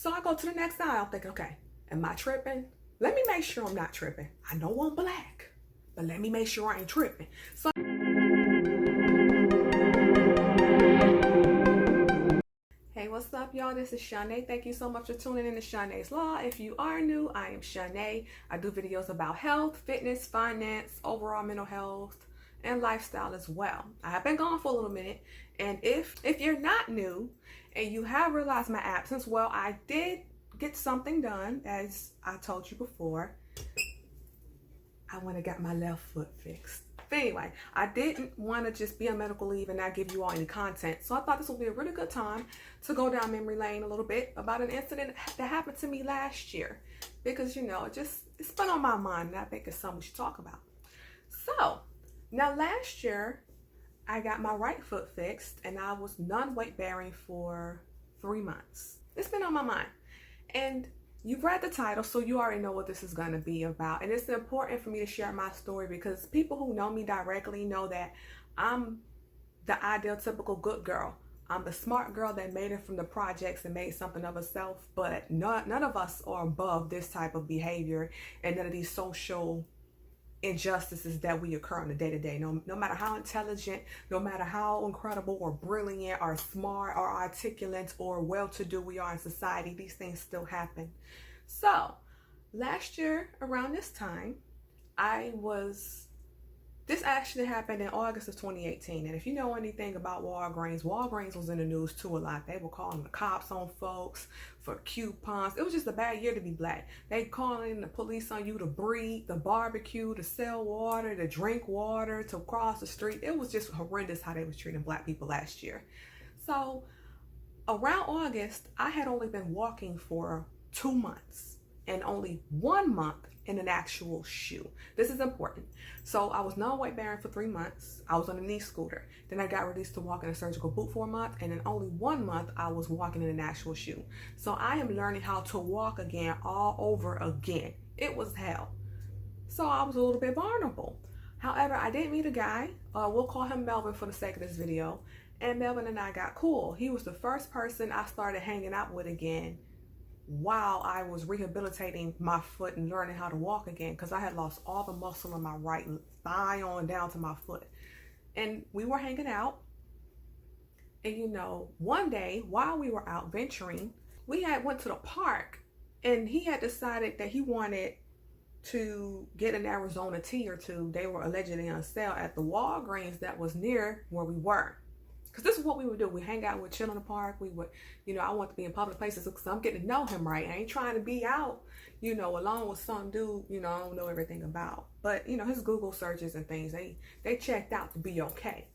So I go to the next aisle thinking, okay, am I tripping? Let me make sure I'm not tripping. I know I'm black, but let me make sure I ain't tripping. So hey, what's up, y'all? This is Shanae. Thank you so much for tuning in to Shanae's Law. If you are new, I am Shanae. I do videos about health, fitness, finance, overall mental health, and lifestyle as well. I have been gone for a little minute, and if you're not new and you have realized my absence, well, I did get something done, as I told you before. I went and got my left foot fixed. But anyway, I didn't want to just be on medical leave and not give you all any content. So I thought this would be a really good time to go down memory lane a little bit about an incident that happened to me last year. Because, you know, it's been on my mind and I think it's something we should talk about. So, now last year, I got my right foot fixed and I was non-weight bearing for 3 months. It's been on my mind. And you've read the title, so you already know what this is going to be about. And it's important for me to share my story because people who know me directly know that I'm the ideal typical good girl. I'm the smart girl that made it from the projects and made something of herself. But none of us are above this type of behavior and none of these social injustices that we occur on a day-to-day. No matter how intelligent, no matter how incredible or brilliant or smart or articulate or well-to-do we are in society, these things still happen. So last year around this time, this actually happened in August of 2018. And if you know anything about Walgreens was in the news too a lot. They were calling the cops on folks for coupons. It was just a bad year to be black. They calling the police on you to breathe, to barbecue, to sell water, to drink water, to cross the street. It was just horrendous how they was treating black people last year. So around August, I had only been walking for 2 months and only 1 month in an actual shoe. This is important. So I was non-weight bearing for 3 months. I was on a knee scooter. Then I got released to walk in a surgical boot for a month. And in only 1 month, I was walking in an actual shoe. So I am learning how to walk again all over again. It was hell. So I was a little bit vulnerable. However, I did meet a guy. We'll call him Melvin for the sake of this video. And Melvin and I got cool. He was the first person I started hanging out with again while I was rehabilitating my foot and learning how to walk again, because I had lost all the muscle in my right thigh on down to my foot. And we were hanging out, and you know, one day while we were out venturing, we had went to the park, and he had decided that he wanted to get an Arizona tea or two. They were allegedly on sale at the Walgreens that was near where we were. Because this is what we would do. We hang out, we'd chill in the park. We would, you know, I want to be in public places because I'm getting to know him, right? I ain't trying to be out, you know, alone with some dude, you know, I don't know everything about. But, you know, his Google searches and things, they checked out to be okay.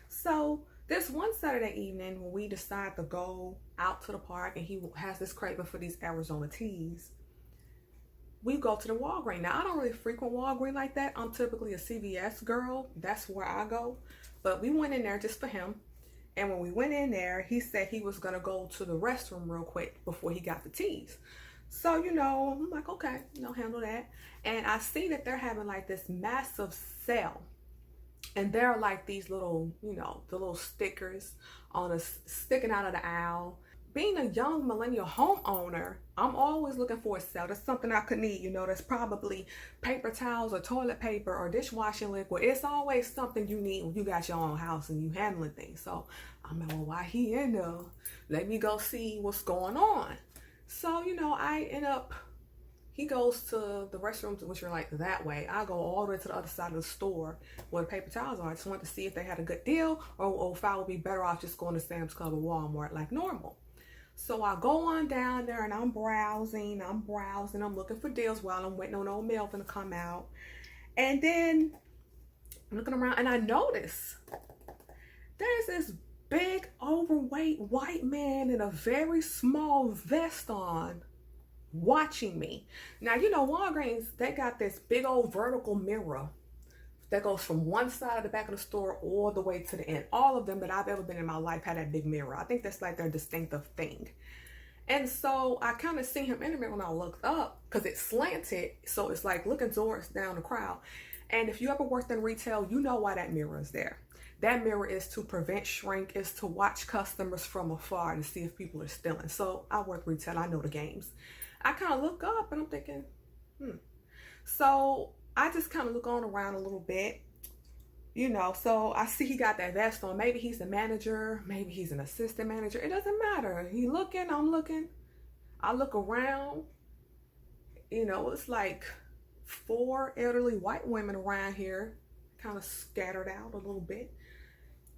So this one Saturday evening when we decide to go out to the park and he has this craving for these Arizona teas, we go to the Walgreens. Now, I don't really frequent Walgreens like that. I'm typically a CVS girl. That's where I go. But we went in there just for him. And when we went in there, he said he was going to go to the restroom real quick before he got the teas. So, you know, I'm like, okay, you know, handle that. And I see that they're having like this massive sale. And there are like these little, you know, the little stickers on sticking out of the aisle. Being a young millennial homeowner, I'm always looking for a sale. That's something I could need, you know, that's probably paper towels or toilet paper or dishwashing liquid. It's always something you need when you got your own house and you handling things. So I'm like, well, why he in there? Let me go see what's going on. So, you know, I end up, he goes to the restrooms, which are like that way. I go all the way to the other side of the store where the paper towels are. I just wanted to see if they had a good deal or if I would be better off just going to Sam's Club or Walmart like normal. So I go on down there and I'm browsing, I'm looking for deals while I'm waiting on old Melvin to come out. And then I'm looking around and I notice there's this big overweight white man in a very small vest on watching me. Now, you know, Walgreens, they got this big old vertical mirror that goes from one side of the back of the store all the way to the end. All of them that I've ever been in my life had that big mirror. I think that's like their distinctive thing. And so I kind of see him in the mirror when I looked up because it's slanted. So it's like looking towards down the crowd. And if you ever worked in retail, you know why that mirror is there. That mirror is to prevent shrink, is to watch customers from afar to see if people are stealing. So I work retail, I know the games. I kind of look up and I'm thinking, So I just kind of look on around a little bit, so I see he got that vest on. Maybe he's the manager, maybe he's an assistant manager. It doesn't matter. He looking, I'm looking. I look around, it's like 4 elderly white women around here, kind of scattered out a little bit.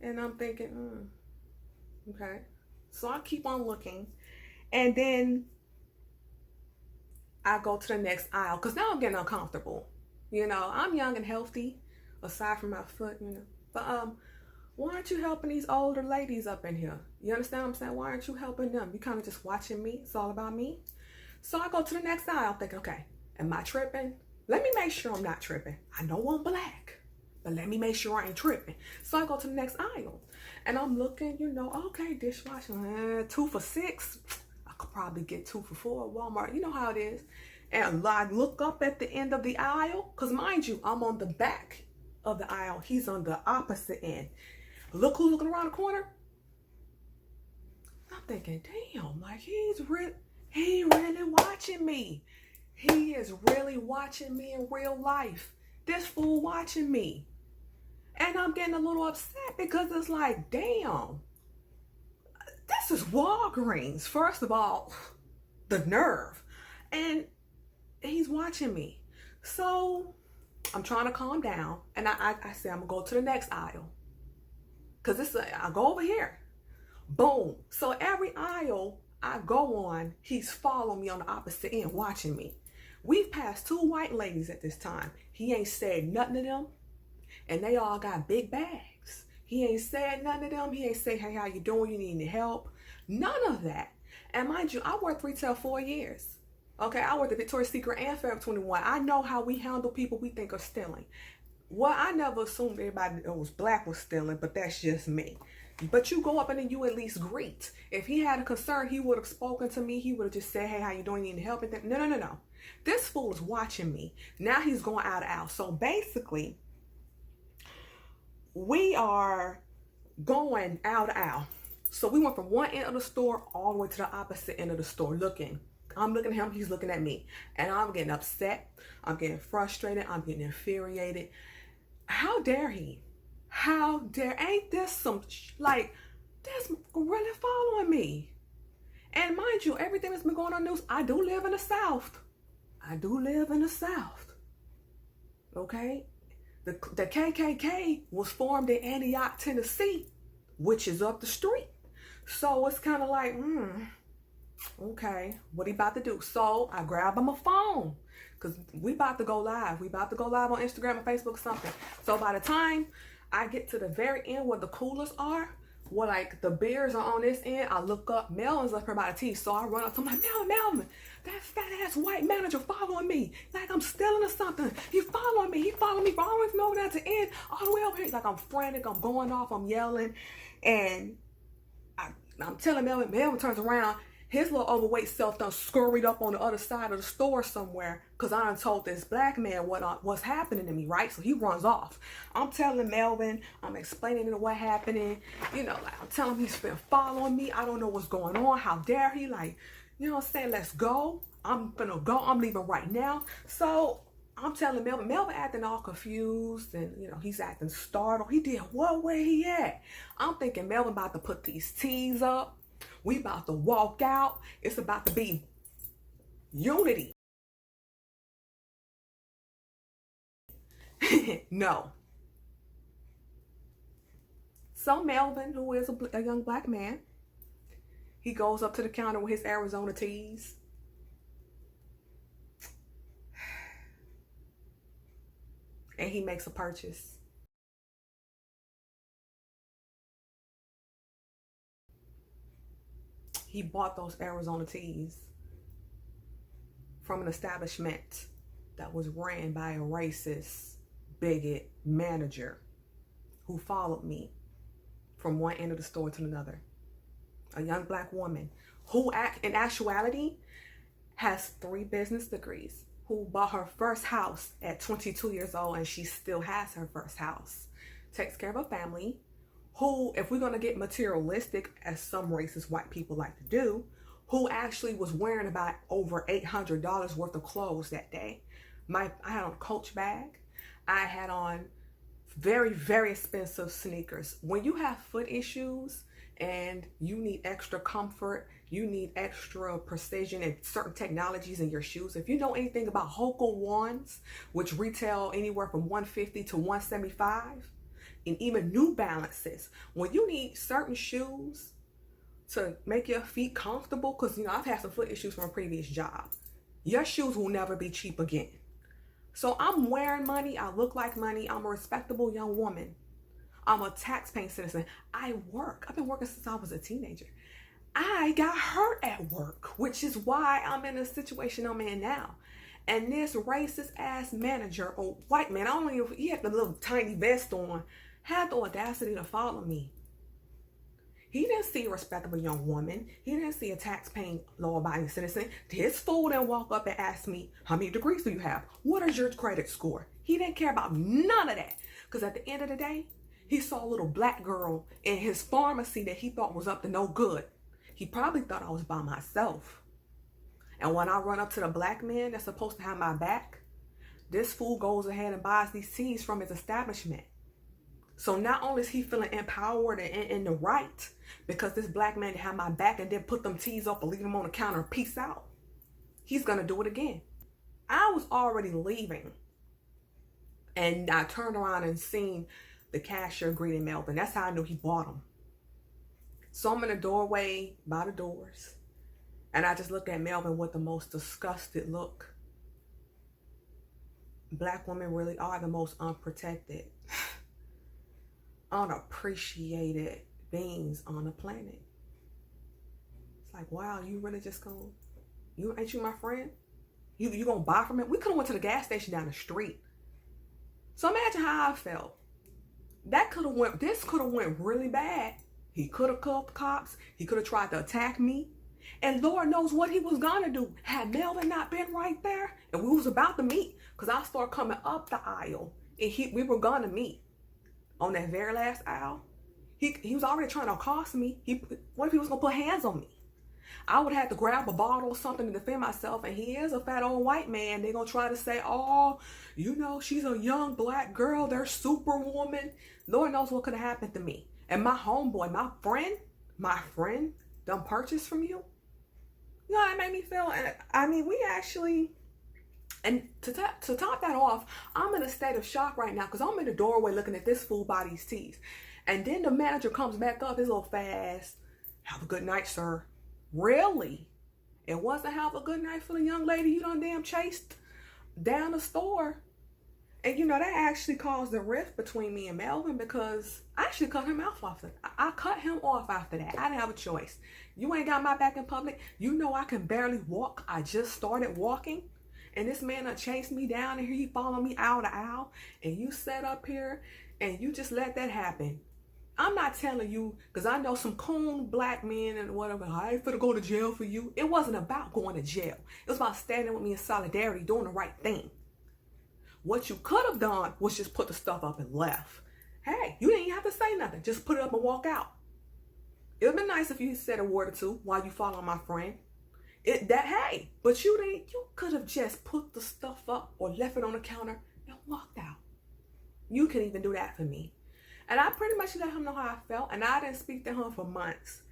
And I'm thinking, okay. So I keep on looking. And then I go to the next aisle because now I'm getting uncomfortable. I'm young and healthy, aside from my foot, But why aren't you helping these older ladies up in here? You understand what I'm saying? Why aren't you helping them? You kind of just watching me. It's all about me. So I go to the next aisle thinking, okay, am I tripping? Let me make sure I'm not tripping. I know I'm black, but let me make sure I ain't tripping. So I go to the next aisle and I'm looking, okay, dishwasher, 2 for $6. I could probably get 2 for $4 at Walmart. You know how it is. And I look up at the end of the aisle, because mind you, I'm on the back of the aisle. He's on the opposite end. Look who's looking around the corner. I'm thinking, damn, like he really watching me. He is really watching me in real life. This fool watching me. And I'm getting a little upset because it's like, damn, this is Walgreens. First of all, the nerve. And he's watching me. So I'm trying to calm down. And I say, I'm going to go to the next aisle. Because I go over here. Boom. So every aisle I go on, he's following me on the opposite end, watching me. We've passed 2 white ladies at this time. He ain't said nothing to them. And they all got big bags. He ain't said nothing to them. He ain't say, hey, how you doing? You need any help? None of that. And mind you, I worked retail 4 years. Okay, I worked at Victoria's Secret and Forever 21. I know how we handle people we think are stealing. Well, I never assumed everybody that was black was stealing, but that's just me. But you go up and then you at least greet. If he had a concern, he would have spoken to me. He would have just said, hey, how you doing? You need help? No. This fool is watching me. Now he's going out of aisle. So basically, we are going out of aisle. So we went from one end of the store all the way to the opposite end of the store looking. I'm looking at him, he's looking at me. And I'm getting upset. I'm getting frustrated. I'm getting infuriated. How dare he? How dare? Ain't this some, this really following me? And mind you, everything that's been going on in the news, I do live in the South. Okay? The KKK was formed in Antioch, Tennessee, which is up the street. So it's kind of like, okay, what he about to do? So I grab him a phone because we about to go live. We about to go live on Instagram and Facebook or something. So by the time I get to the very end where the coolers are, where like the beers are on this end, I look up, Melvin's up here by the tea. So I run up to him like, Melvin, that fat ass white manager following me. Like I'm stealing or something. He following me from all the way from over there to the end, all the way over here. Like I'm frantic, I'm going off, I'm yelling. And I'm telling Melvin turns around. His little overweight self done scurried up on the other side of the store somewhere because I done told this black man what's happening to me, right? So he runs off. I'm telling Melvin, I'm explaining to him what happening. I'm telling him he's been following me. I don't know what's going on. How dare he? Like, I'm saying, let's go. I'm gonna go. I'm leaving right now. So I'm telling Melvin acting all confused and, he's acting startled. He did what? Where he at? I'm thinking Melvin about to put these teas up. We about to walk out. It's about to be unity. No. So Melvin, who is a young black man, he goes up to the counter with his Arizona teas. And he makes a purchase. He bought those Arizona teas from an establishment that was ran by a racist, bigot manager who followed me from one end of the store to another. A young black woman who in actuality has 3 business degrees, who bought her first house at 22 years old, and she still has her first house, takes care of her family, who, if we're going to get materialistic, as some racist white people like to do, who actually was wearing about over $800 worth of clothes that day. I had on a Coach bag. I had on very, very expensive sneakers. When you have foot issues and you need extra comfort, you need extra precision and certain technologies in your shoes. If you know anything about Hoka ones, which retail anywhere from $150 to $175, and even New Balances, when you need certain shoes to make your feet comfortable, because I've had some foot issues from a previous job, your shoes will never be cheap again. So I'm wearing money, I look like money, I'm a respectable young woman, I'm a tax-paying citizen, I've been working since I was a teenager. I got hurt at work, which is why I'm in the situation I'm in now. And this racist ass manager, or white man, I don't know if he had the little tiny vest on, had the audacity to follow me. He didn't see a respectable young woman. He didn't see a tax-paying, law-abiding citizen. His fool didn't walk up and ask me, how many degrees do you have? What is your credit score? He didn't care about none of that. Because at the end of the day, he saw a little black girl in his pharmacy that he thought was up to no good. He probably thought I was by myself. And when I run up to the black man that's supposed to have my back, this fool goes ahead and buys these teas from his establishment. So not only is he feeling empowered and in the right because this black man had my back and then put them teas up and leave them on the counter and peace out, he's going to do it again. I was already leaving and I turned around and seen the cashier greeting Melvin. That's how I knew he bought them. So I'm in the doorway by the doors and I just look at Melvin with the most disgusted look. Black women really are the most unprotected, unappreciated beings on the planet. It's like, wow, you really just ain't you my friend? You gonna buy from him? We could have went to the gas station down the street. So imagine how I felt. This could have went really bad. He could have called the cops. He could have tried to attack me. And Lord knows what he was gonna do had Melvin not been right there and we was about to meet. Because I started coming up the aisle and we were gonna meet. On that very last aisle, he was already trying to accost me. What if he was gonna put hands on me? I would have to grab a bottle or something to defend myself, and he is a fat old white man. They're gonna try to say, oh, she's a young black girl, they're superwoman. Lord knows what could have happened to me. And my homeboy, my friend done purchased from you. It made me feel, we actually, and to top that off, I'm in a state of shock right now because I'm in the doorway looking at this fool buy these teas. And then the manager comes back up, his little fast, have a good night, sir. Really? It wasn't have a good night for the young lady you done damn chased down the store. And that actually caused a rift between me and Melvin because I actually cut him off after. I cut him off after that. I didn't have a choice. You ain't got my back in public. I can barely walk. I just started walking. And this man done chased me down and here he followed me aisle to aisle. And you sat up here and you just let that happen. I'm not telling you, because I know some coon black men and whatever, I ain't finna go to jail for you. It wasn't about going to jail. It was about standing with me in solidarity, doing the right thing. What you could have done was just put the stuff up and left. Hey, you didn't even have to say nothing. Just put it up and walk out. It would have been nice if you said a word or two while you follow my friend. But you could have just put the stuff up or left it on the counter and walked out. You can even do that for me. And I pretty much let him know how I felt, and I didn't speak to him for months.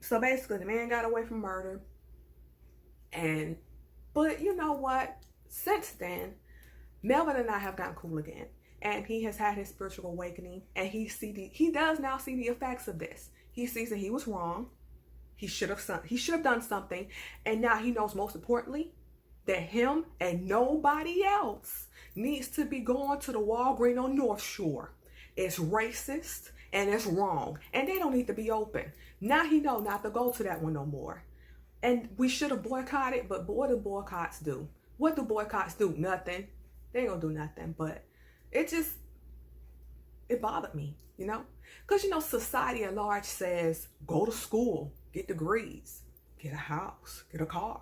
So basically the man got away from murder. But you know what? Since then, Melvin and I have gotten cool again. And he has had his spiritual awakening, and he does now see the effects of this. He sees that he was wrong. He should have done something. And now he knows, most importantly, that him and nobody else needs to be going to the Walgreens on North Shore. It's racist and it's wrong. And they don't need to be open. Now he know not to go to that one no more. And we should have boycotted, but what do boycotts do? What do boycotts do? Nothing. They ain't gonna do nothing. But it bothered me, Because, society at large says, go to school, get degrees, get a house, get a car,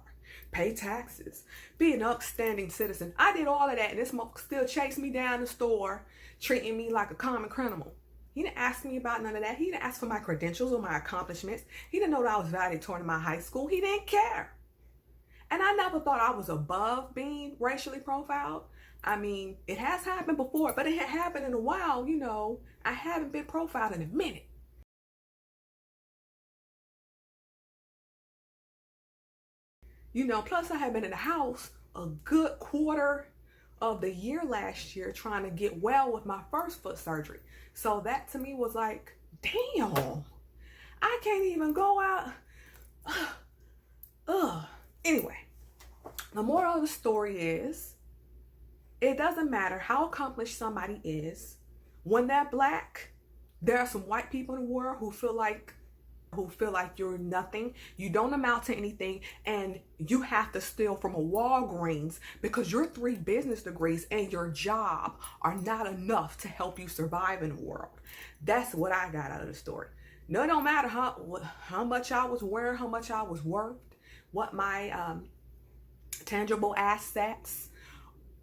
pay taxes, be an upstanding citizen. I did all of that, and this motherfucker still chased me down the store, treating me like a common criminal. He didn't ask me about none of that. He didn't ask for my credentials or my accomplishments. He didn't know that I was valedictorian in my high school. He didn't care. And I never thought I was above being racially profiled. I mean, it has happened before, but it had happened in a while, you know. I haven't been profiled in a minute. You know, plus I had been in the house a good quarter of the year last year trying to get well with my first foot surgery. So that to me was like, damn, I can't even go out. Ugh. Anyway, the moral of the story is, it doesn't matter how accomplished somebody is. When they're black, there are some white people in the world who feel like you're nothing, you don't amount to anything, and you have to steal from a Walgreens because your 3 business degrees and your job are not enough to help you survive in the world. That's what I got out of the story. No, it don't matter how much I was wearing, how much I was worth, what my tangible assets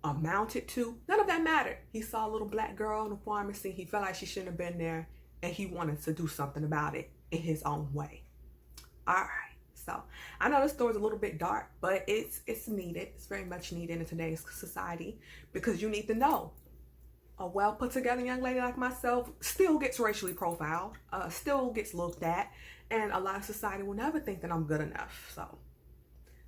amounted to. None of that mattered. He saw a little black girl in the pharmacy. He felt like she shouldn't have been there, and he wanted to do something about it in his own way. All right. So I know this story's a little bit dark, but it's needed. It's very much needed in today's society, because you need to know a well put together young lady like myself still gets racially profiled, still gets looked at, and a lot of society will never think that I'm good enough. So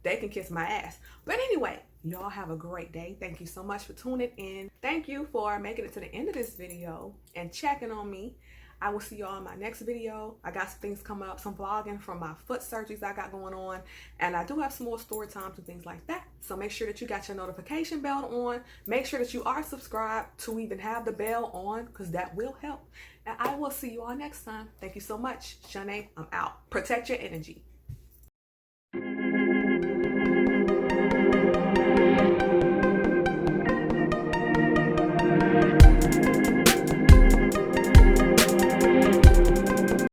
they can kiss my ass. But anyway, y'all have a great day. Thank you so much for tuning in. Thank you for making it to the end of this video and checking on me. I will see y'all in my next video. I got some things coming up, some vlogging from my foot surgeries I got going on, and I do have some more story times and things like that. So make sure that you got your notification bell on. Make sure that you are subscribed to even have the bell on, because that will help. And I will see you all next time. Thank you so much. Shanae, I'm out. Protect your energy.